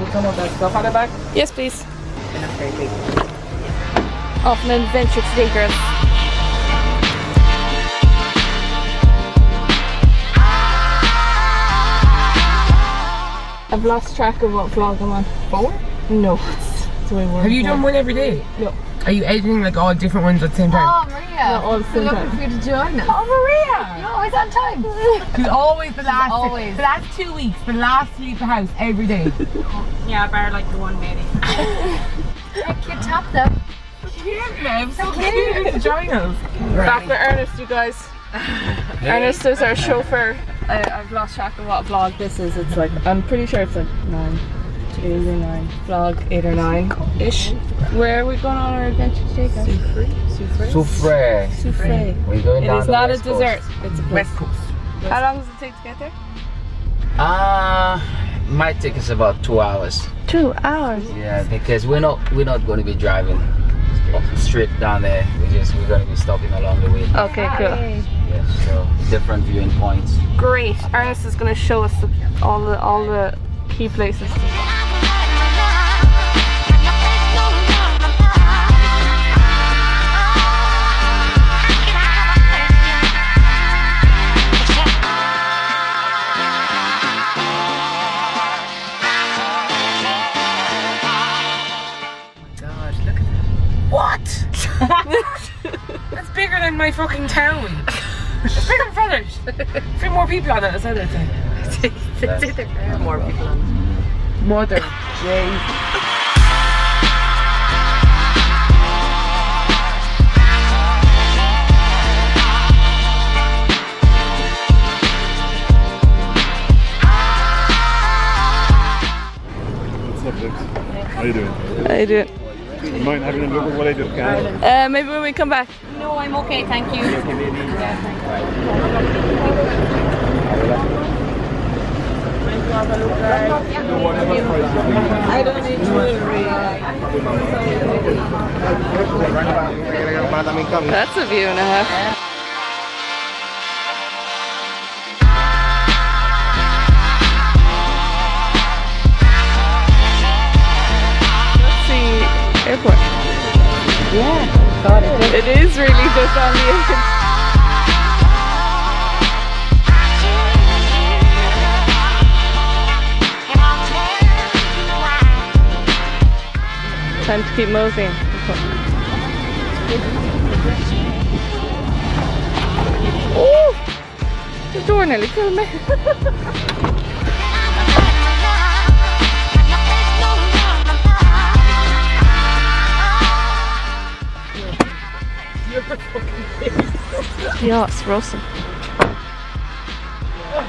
put some of that stuff on the back? Yes, please. And I'm very big. Off an adventure today, girls. I've lost track of what vlog I'm on. 4? No, it's way more. Have you done one every day? No. Are you editing like all different ones at the same time? Oh, Maria. Not all at the same time. Looking for you to join us. Oh, Maria! You're always on time. She's always the last. always. The last 2 weeks, the last to leave the house every day. Yeah, bar like the one maybe. Check your top though. Cute, Mev. So cute to join us. Back with Ernest, you guys. Ernest is our chauffeur. I've lost track of what vlog this is. It's like, I'm pretty sure it's like 9. 8 or 9. Vlog 8 or 9-ish. Where are we going on our adventure today, guys? Soufre. Soufre. We're going It down is the not a West Coast. dessert. It's a place. West Coast. How long does it take to get there? Might take us about 2 hours. 2 hours. Yeah, because we're not going to be driving straight down there. We're going to be stopping along the way. Okay, cool. Yeah, so different viewing points. Great. Ernest is going to show us all the key places. What? That's bigger than my fucking town. It's bigger than Feathers. 3 more people on that side of the town. More people on. Mother J. What's up, Dix? How you doing? I do it. You mind having a look at what I do? Maybe when we come back. No, I'm okay, thank you. I don't need jewelry. That's a view and a half. Airport. Yeah, God, it is really just on the edge. Time to keep moseying. Oh, the door nearly killed me. Yes, roasting.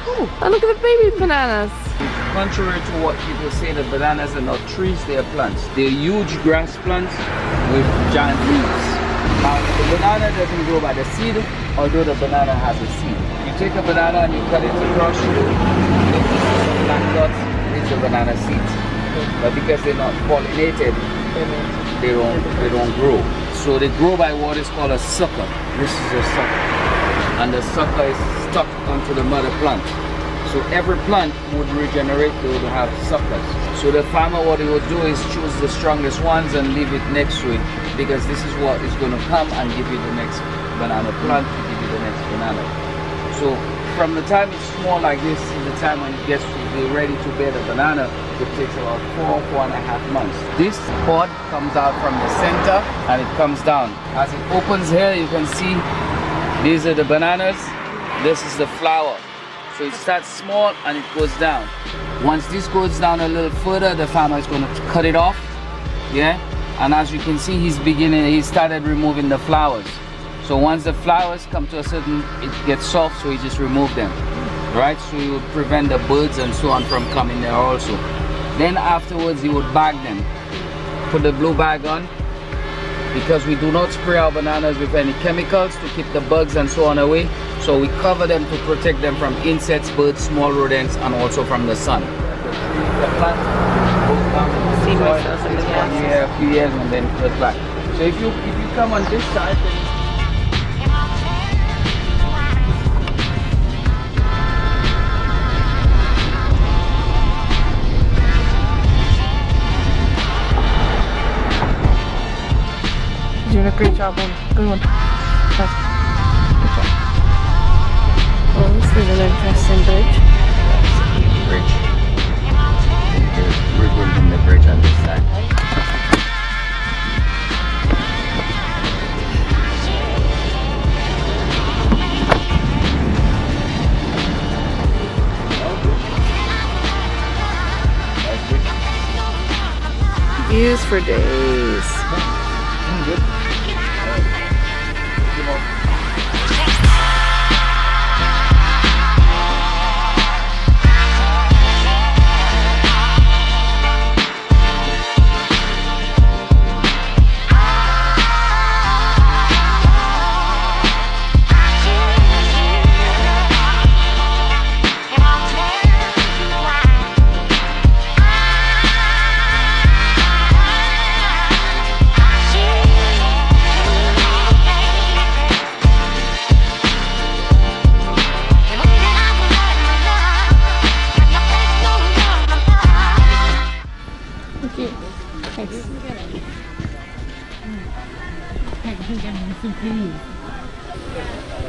Oh, look at the baby bananas. Contrary to what people say, the bananas are not trees, they are plants. They're huge grass plants with giant leaves. Now, the banana doesn't grow by the seed, although the banana has a seed. You take a banana and you cut it across, you see some black dots, it's the banana seeds. But because they're not pollinated, they don't grow. So they grow by what is called a sucker. This is a sucker. And the sucker is stuck onto the mother plant. So every plant would regenerate, they would have suckers. So the farmer, what he would do is choose the strongest ones and leave it next to it, because this is what is going to come and give you the next banana plant, to give you the next banana. So from the time it's small like this to the time when it gets to be ready to bear the banana, it takes about 4.5 months. This pod comes out from the center and it comes down. As it opens here, you can see these are the bananas, this is the flower. So it starts small and it goes down. Once this goes down a little further, the farmer is going to cut it off. Yeah, and as you can see, he started removing the flowers. So once the flowers come to a certain, it gets soft, so he just remove them. Right, so he would prevent the birds and so on from coming there also. Then afterwards he would bag them. Put the blue bag on, because we do not spray our bananas with any chemicals to keep the bugs and so on away. So we cover them to protect them from insects, birds, small rodents, and also from the sun. The plant goes down to the soil, 1 year, a few years, and then it goes back. So if you come on this side, then Great job, one. Good one. Good job. Oh, this is an interesting bridge. Bridge. We're building the bridge on this side. Views for days.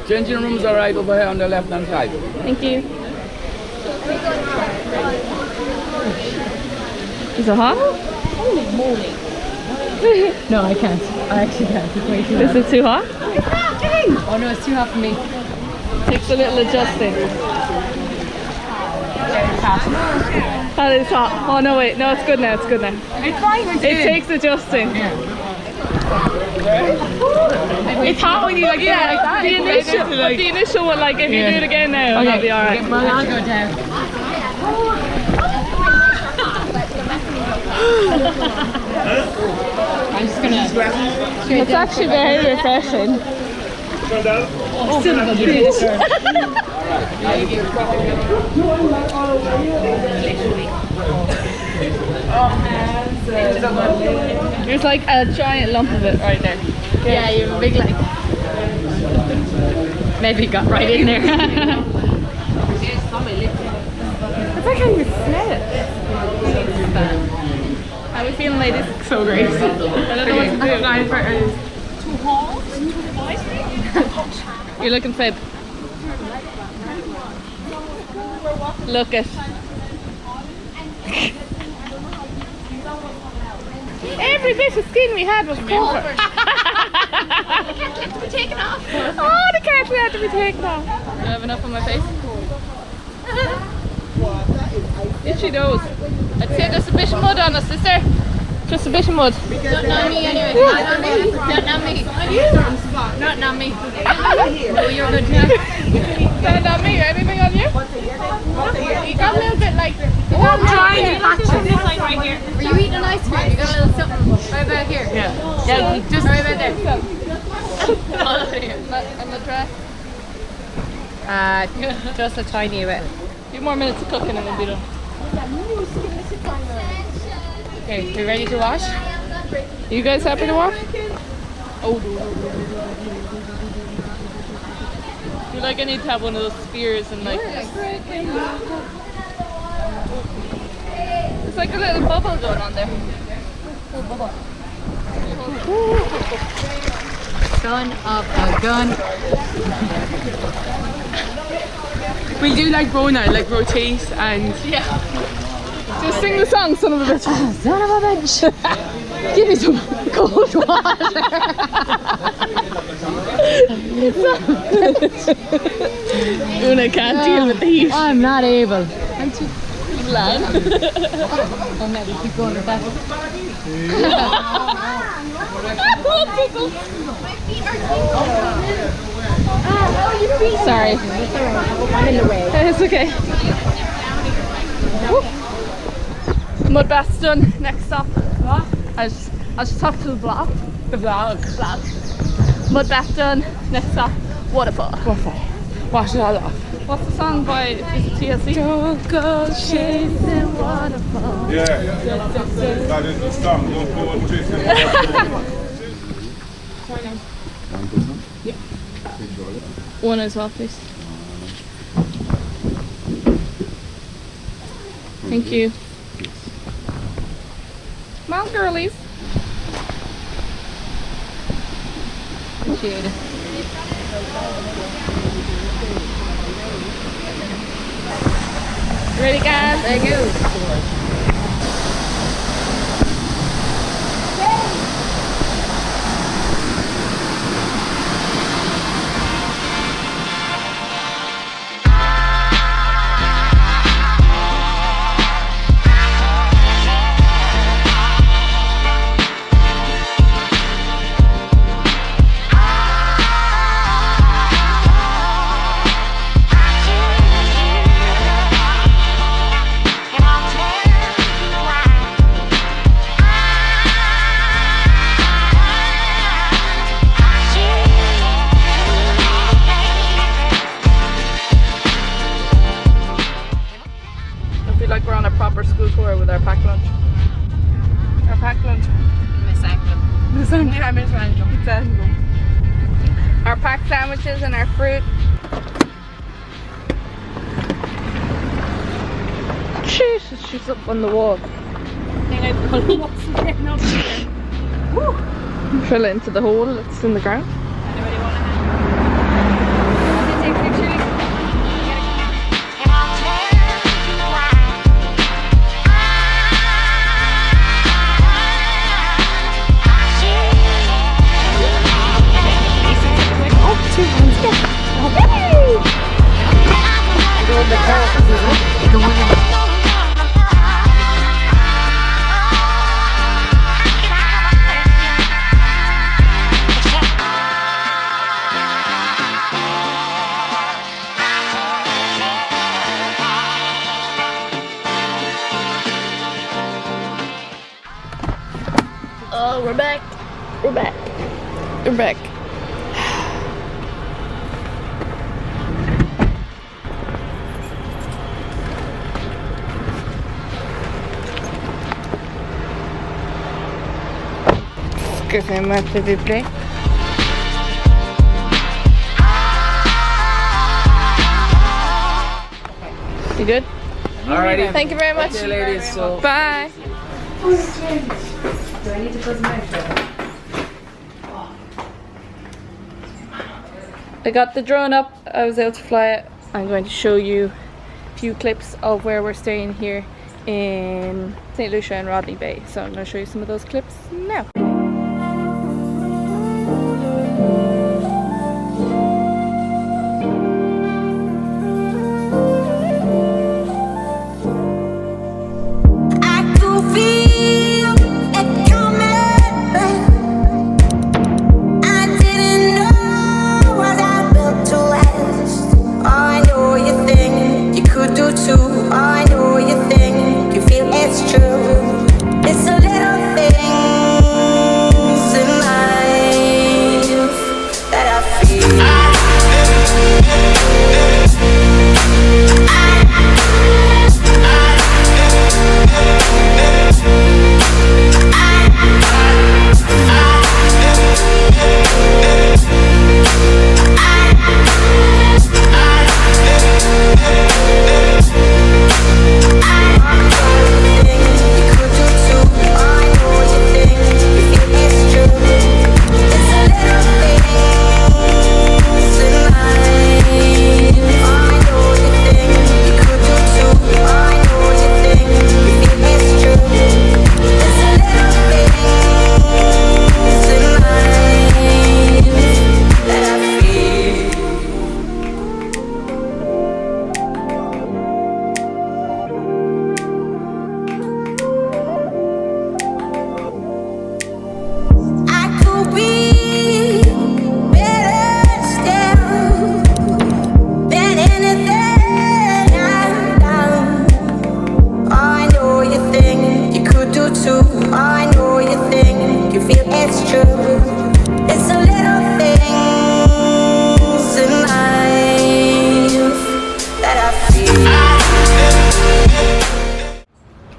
Changing rooms are right over here on the left hand side. Thank you. Is it hot? No, I can't. I actually can't. It's way too Is it too hot? Oh no, it's too hot for me. Takes a little adjusting. That is hot. Oh no, wait. No, it's good now. It's good now. It's fine. It takes adjusting. It's hot when you like that. The initial one, like if you do it again now, it'll be alright. Well, I'll go down. I'm just gonna. It's actually very refreshing. There's like a giant lump of it right there. Yeah, you're a big like. Maybe it got right in there. It's like how you smell it. How are we feeling, ladies? So great. I don't know what to do. You're looking fab. Look at. Every bit of skin we had was covered. The can't let to be taken off. Oh, the can't have to be taken off. Do I have enough on my face? Itchy nose. I'd say there's a bit of mud on us, sister. Just a bit of mud. Not on me anyway. Not on me. Not on me. Not on me. Oh, you're good now. Not on me. Anything on you? You got a little bit like. Oh, I'm trying. Like right here. Were you eating an ice cream? You got a little something right about here. Yeah, Just right about there. On the dress. Just a tiny bit. A few more minutes of cooking and we'll be done. Okay, we ready to wash? You guys happy to wash? Oh. I feel like I need to have one of those spears and like. There's like a little bubble going on there. Son of a gun. we do like Rona, like rotate and Just sing the song, son of a bitch. Son of a bitch. Give me some cold water. Una can't deal with the heat. I'm not able. I'm too Lad. Oh, maybe keep going with that. Sorry. I'm in the way. It's okay. Woo. Mud bath's done. Next stop. What? I just talked to the vlog. the vlog. Mud bath done. Next stop. Waterfall. Wash it all off. What's the song by TLC? Don't go chasing waterfalls. Yeah. That is the song. Don't go and chase it. One as well, please. Thank you. Come on, girlies. appreciate it. Ready, guys? Thank you. Like we're on a proper school tour with our packed lunch. Our packed lunch. Miss Anglum. Yeah, Miss Anglum. Our packed sandwiches and our fruit. Jesus, she's up on the wall. I think I pulled him up and getting up here. Woo! Fell into the hole that's in the ground. Anybody want to take pictures? Oh, we're back. We're back. We're back. Excusez-moi, s'il vous plaît. You good? Alrighty. Thank you very much. Okay, ladies. So Bye. I got the drone up. I was able to fly it. I'm going to show you a few clips of where we're staying here in St. Lucia and Rodney Bay. So I'm going to show you some of those clips now.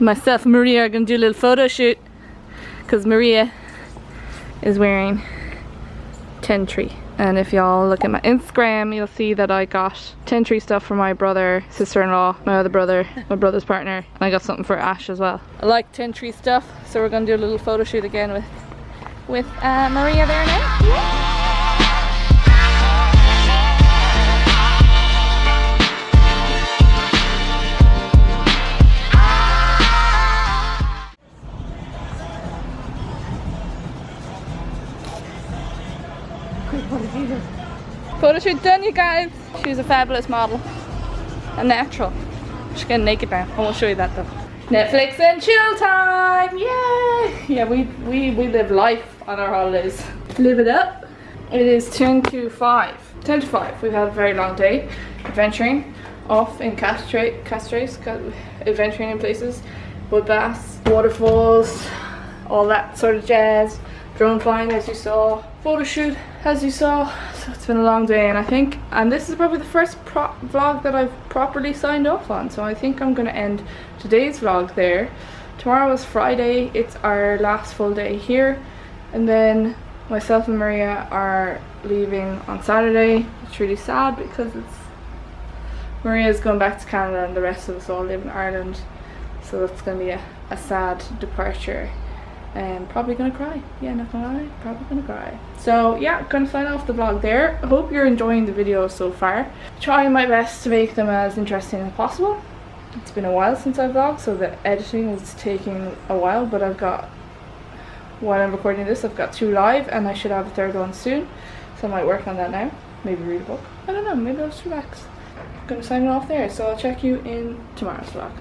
Myself and Maria are going to do a little photo shoot because Maria is wearing Tentree, and if y'all look at my Instagram you'll see that I got Tentree stuff for my brother, sister-in-law, my other brother, my brother's partner, and I got something for Ash as well. I like Tentree stuff, so we're going to do a little photo shoot again with Maria there now. Jesus. Photo shoot done, you guys. She's a fabulous model. A natural. She's getting naked now. I won't show you that though. Netflix and chill time! Yay! Yeah, we live life on our holidays. Live it up. It is 10 to 5. 10 to 5. We've had a very long day adventuring off in Castres, adventuring in places, wood baths, waterfalls, all that sort of jazz. Drone flying, as you saw. Photo shoot, as you saw. So it's been a long day, and this is probably the first vlog that I've properly signed off on. So I think I'm gonna end today's vlog there. Tomorrow is Friday. It's our last full day here, and then myself and Maria are leaving on Saturday. It's really sad because Maria's going back to Canada and the rest of us all live in Ireland. So it's going to be a sad departure. And probably going to cry. Yeah, not going to lie. Probably going to cry. So yeah, going to sign off the vlog there. I hope you're enjoying the videos so far. Trying my best to make them as interesting as possible. It's been a while since I vlogged, so the editing is taking a while, but I've got, while I'm recording this, I've got 2 live and I should have a 3rd one soon. So I might work on that now. Maybe read a book. I don't know, maybe I'll just relax. I'm going to sign it off there, so I'll check you in tomorrow's vlog.